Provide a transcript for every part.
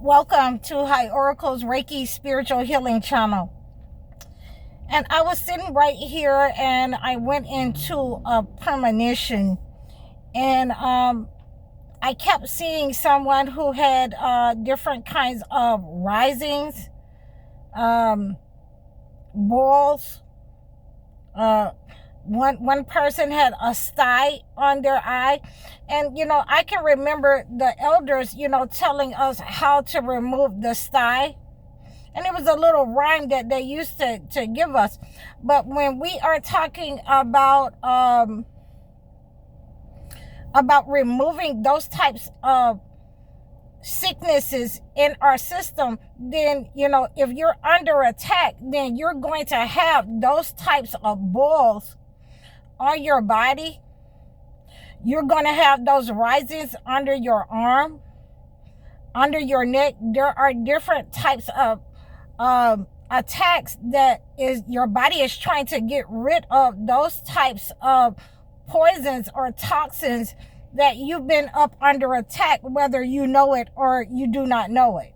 Welcome to High Oracle's Reiki Spiritual Healing Channel. And I was sitting right here and I went into a premonition. And I kept seeing someone who had different kinds of risings, balls. One person had a stye on their eye. And, I can remember the elders, telling us how to remove the stye. And it was a little rhyme that they used to give us. But when we are talking about removing those types of sicknesses in our system, then, if you're under attack, then you're going to have those types of balls on your body. You're going to have those risings under your arm, under your neck. There are different types of attacks that is your body is trying to get rid of those types of poisons or toxins that you've been up under attack, whether you know it or you do not know it.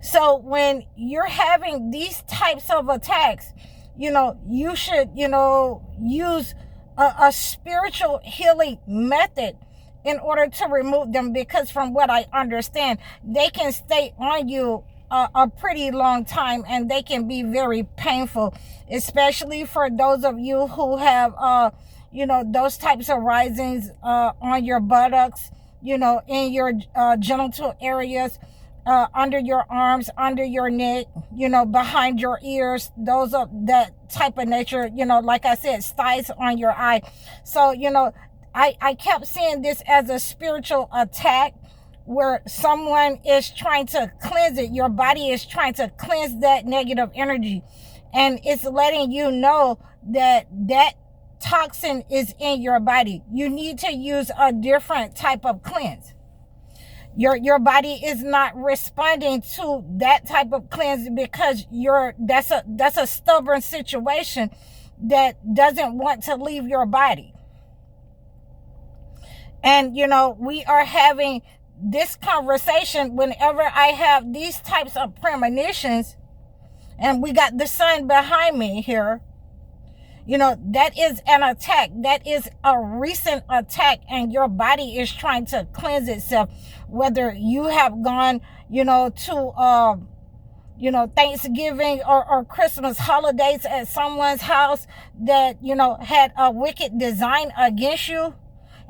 So when you're having these types of attacks, you should, use a spiritual healing method in order to remove them, because from what I understand, they can stay on you a pretty long time, and they can be very painful, especially for those of you who have, those types of risings on your buttocks, in your genital areas, under your arms, under your neck, behind your ears, those of that type of nature, like I said, styes on your eye. So, I kept seeing this as a spiritual attack where someone is trying to cleanse it. Your body is trying to cleanse that negative energy. And it's letting you know that that toxin is in your body. You need to use a different type of cleanse. Your body is not responding to that type of cleanse because that's a stubborn situation that doesn't want to leave your body. And we are having this conversation whenever I have these types of premonitions, and we got the sun behind me here. That is an attack. That is a recent attack, and your body is trying to cleanse itself. Whether you have gone, to, Thanksgiving or Christmas holidays at someone's house that, had a wicked design against you,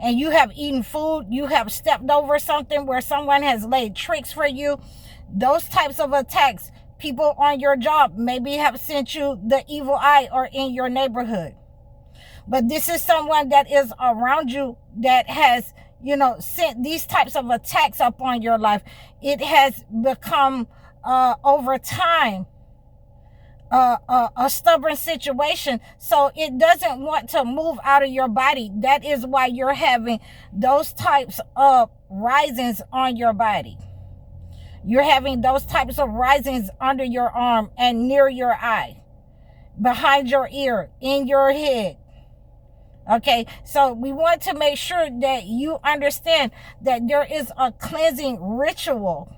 and you have eaten food, you have stepped over something where someone has laid tricks for you, those types of attacks. People on your job maybe have sent you the evil eye, or in your neighborhood. But this is someone that is around you that has, sent these types of attacks up on your life. It has become, over time, a stubborn situation. So it doesn't want to move out of your body. That is why you're having those types of risings on your body. You're having those types of risings under your arm and near your eye, behind your ear, in your head. Okay, so we want to make sure that you understand that there is a cleansing ritual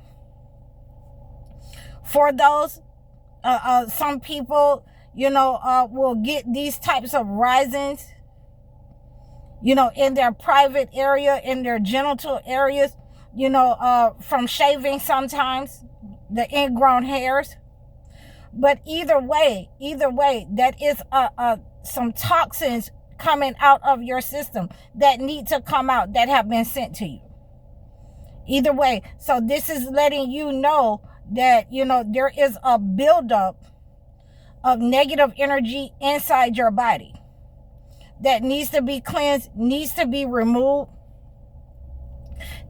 for those. Some people, will get these types of risings, in their private area, in their genital areas, from shaving sometimes, the ingrown hairs. But either way, that is some toxins coming out of your system that need to come out, that have been sent to you. Either way. So this is letting you know that, there is a buildup of negative energy inside your body that needs to be cleansed, needs to be removed,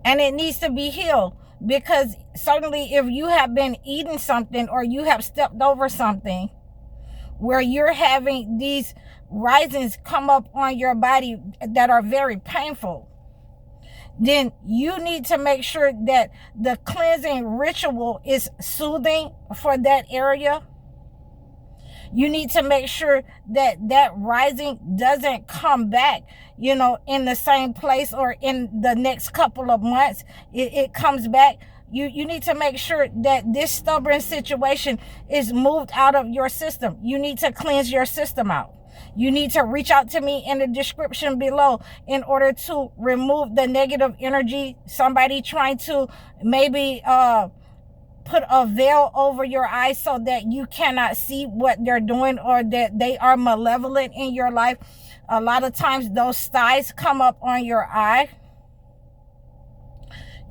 and it needs to be healed. Because certainly if you have been eating something, or you have stepped over something where you're having these risings come up on your body that are very painful, then you need to make sure that the cleansing ritual is soothing for that area. You need to make sure that that rising doesn't come back, in the same place or in the next couple of months. It comes back, You need to make sure that this stubborn situation is moved out of your system. You need to cleanse your system out. You need to reach out to me in the description below in order to remove the negative energy. Somebody trying to maybe put a veil over your eyes so that you cannot see what they're doing, or that they are malevolent in your life. A lot of times those styes come up on your eye,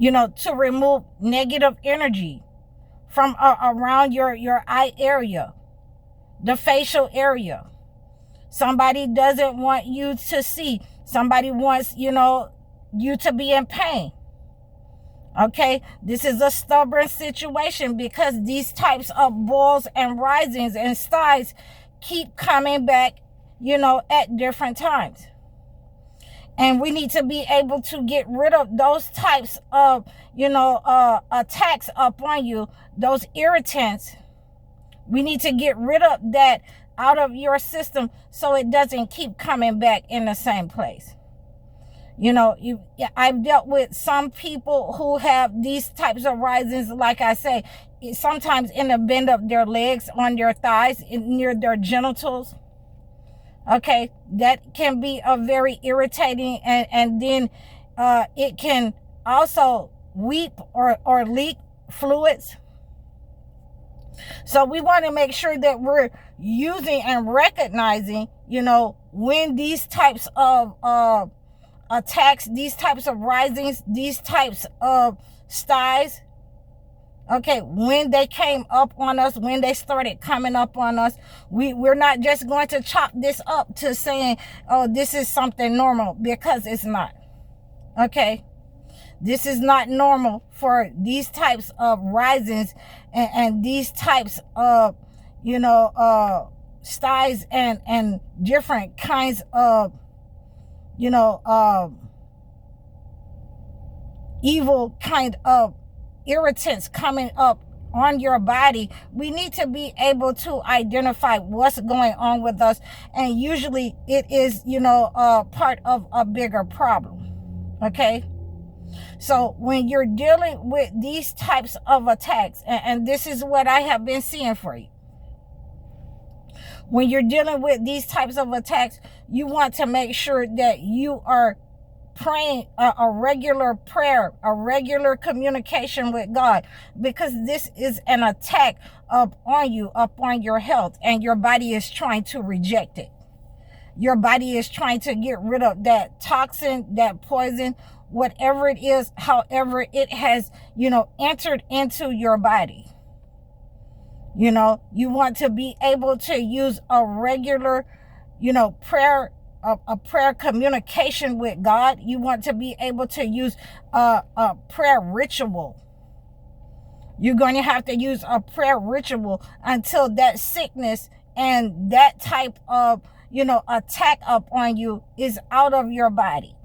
to remove negative energy from around your eye area, the facial area. Somebody doesn't want you to see. Somebody wants, you to be in pain. Okay, this is a stubborn situation because these types of balls and risings and styes keep coming back, at different times. And we need to be able to get rid of those types of, attacks upon you, those irritants. We need to get rid of that out of your system so it doesn't keep coming back in the same place. I've dealt with some people who have these types of risings, like I say, sometimes in the bend of their legs, on their thighs, near their genitals. Okay, that can be a very irritating, and then it can also weep or leak fluids. So we want to make sure that we're using and recognizing, when these types of attacks, these types of risings, these types of styes, okay, when they came up on us, when they started coming up on us, we're not just going to chop this up to saying, oh, this is something normal, because it's not. Okay, this is not normal for these types of risings and these types of, styes and different kinds of, evil kind of irritants coming up on your body. We need to be able to identify what's going on with us, and usually it is, part of a bigger problem. Okay, so when you're dealing with these types of attacks, and this is what I have been seeing for you, when you're dealing with these types of attacks, you want to make sure that you are praying a regular prayer, a regular communication with God, because this is an attack upon you, upon your health, and your body is trying to reject it. Your body is trying to get rid of that toxin, that poison, whatever it is, however it has, entered into your body. You want to be able to use a regular, prayer, a prayer communication with God. You want to be able to use a prayer ritual. You're going to have to use a prayer ritual until that sickness and that type of, attack upon you is out of your body.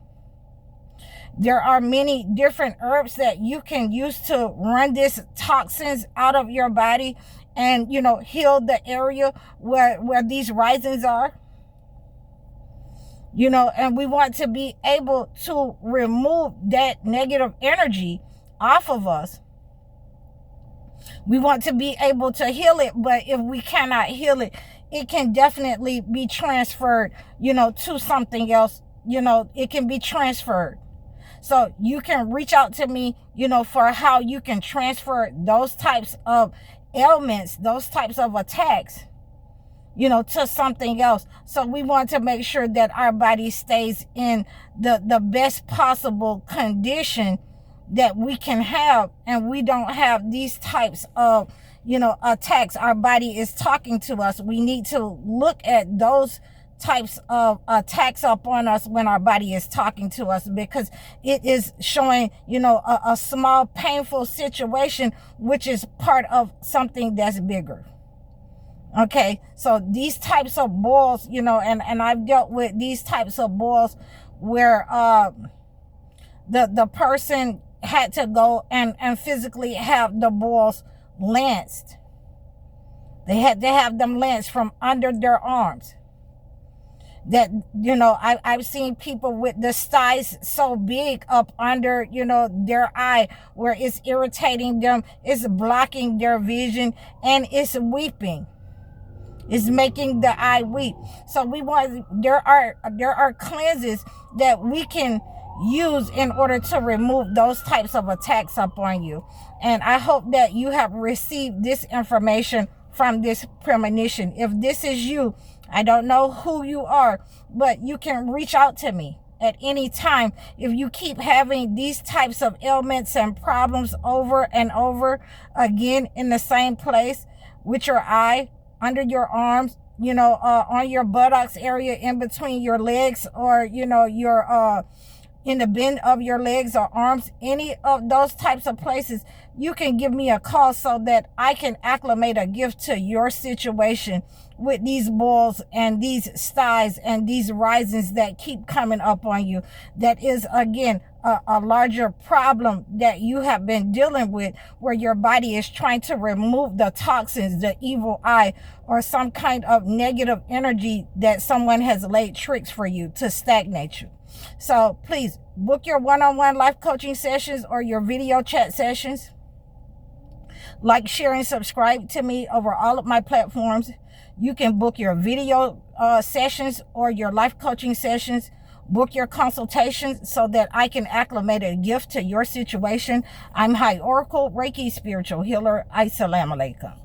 There are many different herbs that you can use to run these toxins out of your body and, heal the area where these risings are. And we want to be able to remove that negative energy off of us. We want to be able to heal it, but if we cannot heal it, it can definitely be transferred, to something else. It can be transferred. So you can reach out to me, for how you can transfer those types of ailments, those types of attacks, to something else. So we want to make sure that our body stays in the best possible condition that we can have, and we don't have these types of, attacks. Our body is talking to us. We need to look at those types of attacks upon us when our body is talking to us, because it is showing, a small painful situation, which is part of something that's bigger. Okay, so these types of balls, and I've dealt with these types of balls where the person had to go and physically have the balls lanced. They had to have them lanced from under their arms. that, you know, I've seen people with the styes so big up under, you know, their eye, where it's irritating them, it's blocking their vision, and it's weeping. It's making the eye weep. So there are cleanses that we can use in order to remove those types of attacks upon you. And I hope that you have received this information from this premonition. If this is you, I don't know who you are, but you can reach out to me at any time. If you keep having these types of ailments and problems over and over again in the same place, with your eye, under your arms, you know, on your buttocks area, in between your legs, or, you know, your in the bend of your legs or arms, any of those types of places, you can give me a call so that I can acclimate a gift to your situation with these boils and these styes and these risings that keep coming up on you. That is, again, a larger problem that you have been dealing with, where your body is trying to remove the toxins, the evil eye, or some kind of negative energy that someone has laid tricks for you to stagnate you. So please book your one-on-one life coaching sessions or your video chat sessions. Like, share, and subscribe to me over all of my platforms. You can book your video sessions or your life coaching sessions. Book your consultations so that I can acclimate a gift to your situation. I'm High Oracle, Reiki spiritual healer. Assalamu alaikum.